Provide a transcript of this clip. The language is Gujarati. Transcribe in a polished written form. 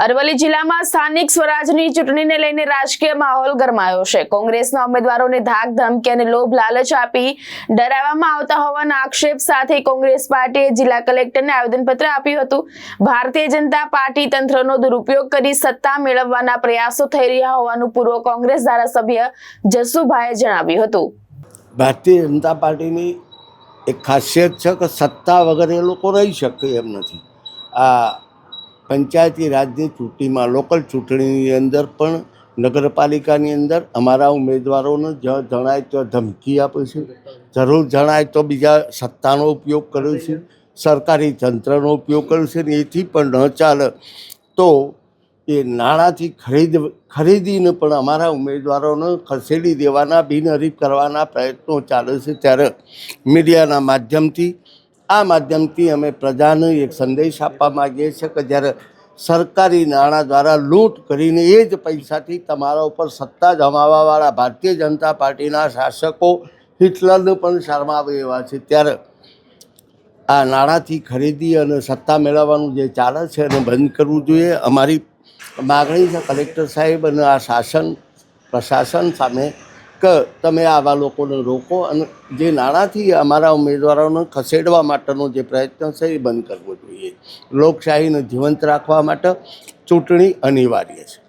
અરવલ્લી જિલ્લામાં સ્થાનિક સ્વરાજની ચૂંટણીને લઈને રાજકીય માહોલ ગરમાયો છે। કોંગ્રેસના ઉમેદવારોને ધાક ધમકી અને લોભ લાલચ આપી ડરાવવામાં આવતા હોવાના આક્ષેપ સાથે કોંગ્રેસ પાર્ટીએ જિલ્લા કલેક્ટરને આવેદનપત્ર આપ્યું હતું। ભારતીય જનતા પાર્ટી તંત્રનો દુરુપયોગ કરી સત્તા મેળવવાના પ્રયાસો થઈ રહ્યા હોવાનું પૂર્વ કોંગ્રેસ ધારાસભ્ય જસુભાઈએ જણાવ્યું હતું। ભારતીય જનતા પાર્ટીની એક ખાસિયત છે કે સત્તા વગર એ લોકો રહી શકે એમ નથી। આ પંચાયતી રાજની ચૂંટણીમાં લોકલ ચૂંટણીની અંદર પણ નગરપાલિકાની અંદર અમારા ઉમેદવારોને જ્યાં જણાય ત્યાં ધમકી આપે છે, જરૂર જણાય તો બીજા સત્તાનો ઉપયોગ કર્યો છે, સરકારી તંત્રનો ઉપયોગ કર્યો છે ને એથી પણ ન ચાલે તો એ નાણાંથી ખરીદીને પણ અમારા ઉમેદવારોને ખસેડી દેવાના બિનહરીફ કરવાના પ્રયત્નો ચાલે છે। ત્યારે મીડિયાના માધ્યમથી અમે પ્રજાને એક સંદેશ આપવા માગીએ છીએ કે જ્યારે સરકારી નાણાં દ્વારા લૂંટ કરીને એ જ પૈસાથી તમારા ઉપર સત્તા જમાવવાવાળા ભારતીય જનતા પાર્ટીના શાસકો હિટલરને પણ શરમાવે એવા છે, ત્યારે આ નાણાંથી ખરીદી અને સત્તા મેળવવાનું જે ચાલે છે એને બંધ કરવું જોઈએ। અમારી માગણી છે કલેક્ટર સાહેબ અને આ પ્રશાસન સામે કે તમે આવા લોકોને રોકો અને જે નાણાંથી અમારા ઉમેદવારોને ખસેડવા માટેનો જે પ્રયત્ન છે એ બંધ કરવો જોઈએ। લોકશાહીને જીવંત રાખવા માટે ચૂંટણી અનિવાર્ય છે।